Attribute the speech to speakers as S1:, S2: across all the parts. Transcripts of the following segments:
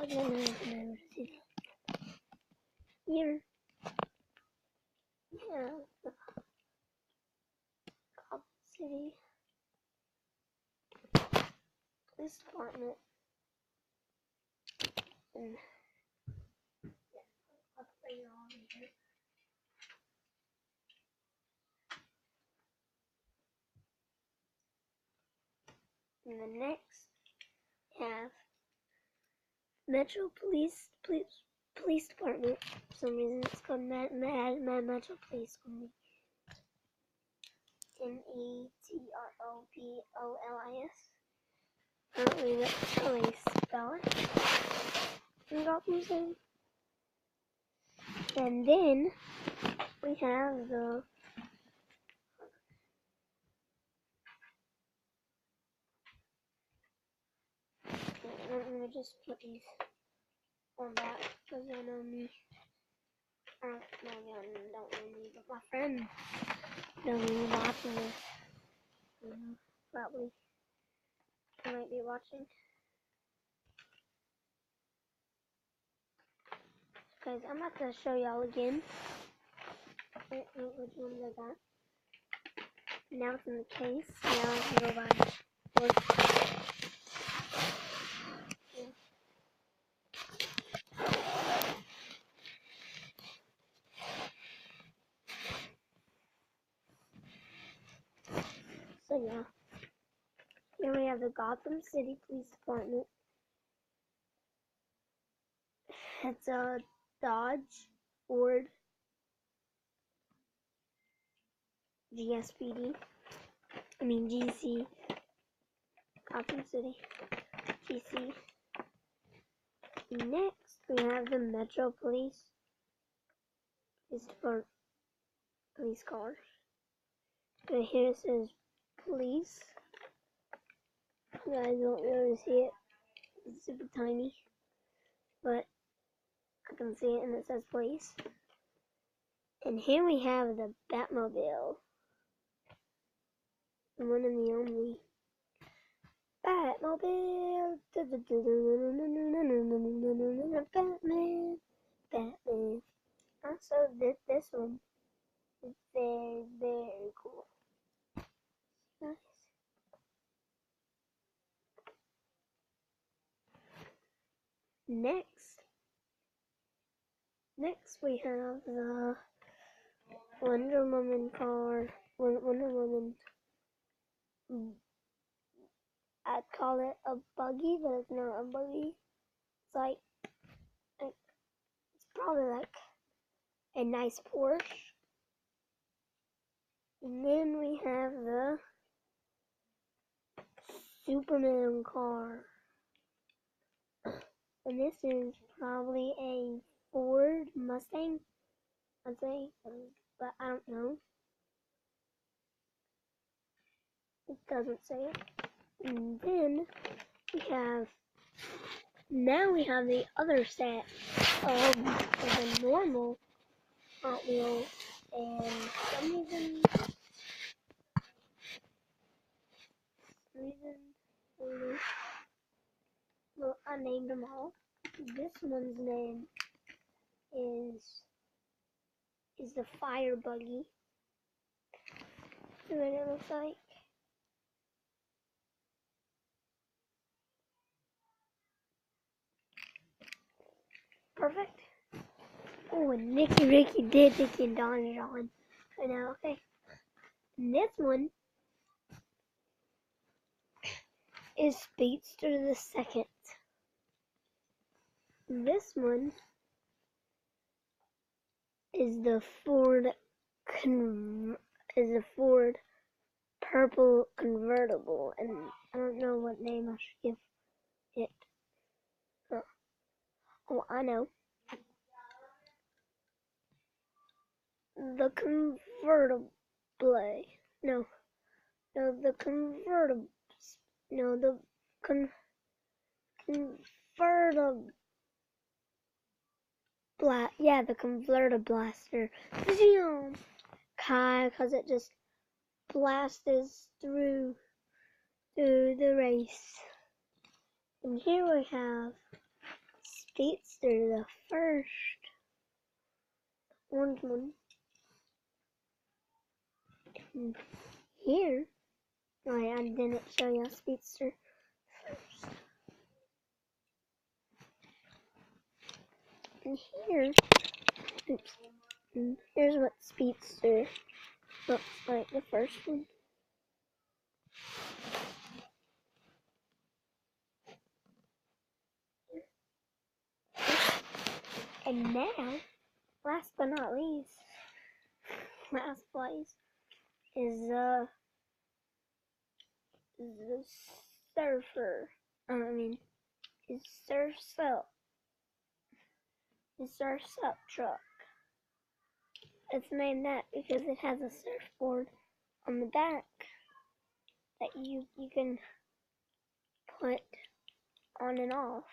S1: Here, yeah, the Gotham City Police Department, and I'll bring it all in here. And the next we have Metro Police Department. For some reason it's called Metro Police only. METROPOLIS. Apparently that's how they spell it in Gotham City. And then we have the let me just put these on back because I know me. I don't know me, but my friend knows me watching this. Probably I might be watching. Guys, I'm about to show y'all again. Which ones I got. Now it's in the case. Now I can go by. So yeah. Here we have the Gotham City Police Department. It's a Dodge Ford GSPD. GC. Gotham City. GC. Next, we have the Metro Police Department. Police cars. And here it says police. You guys don't really see it. It's super tiny. But I can see it and it says police. And here we have the Batmobile. The one and the only Batmobile. Batman. Also, this one is very, very cool. Nice. Next we have the Wonder Woman car. Wonder Woman. I'd call it a buggy, but it's not a buggy. It's like it's probably like a nice Porsche. And then we have the Superman car. And this is probably a Ford Mustang, I'd say, but I don't know. It doesn't say it. And then now we have the other set of the normal Hot Wheels, and for some reason, well, I named them all. This one's name is the Fire Buggy. See what it looks like. Perfect. Oh, and Nicky, Ricky, Dicky, and Don John. I know, okay. And this one is Speedster the Second. This one is the Ford purple convertible, and I don't know what name I should give it. Oh, I know. The convertible. No, the convertible. No, the convertible. Yeah, the convertible blaster. Because it just blasts through the race. And here we have Speedster, the first orange one. And here, I didn't show you Speedster first. And here, oops, and here's what Speedster looks like, the first one. And now, last but not least, last place is the surfer. Is Surf's Up truck. It's named that because it has a surfboard on the back that you can put on and off.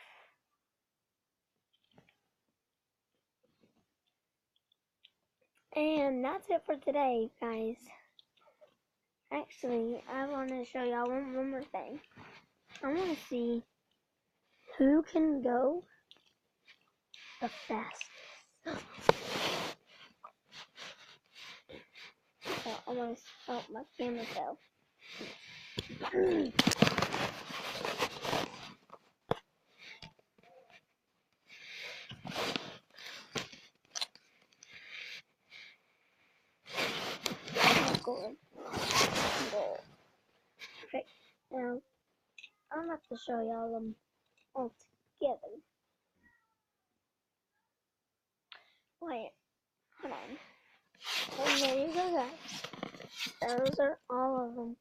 S1: And that's it for today, guys. Actually, I want to show y'all one more thing. I want to see who can go the fastest. Oh, almost, my camera fell. Good. Okay, now I'll have to show y'all them all together. Wait, hold on. And there you go, guys. Those are all of them.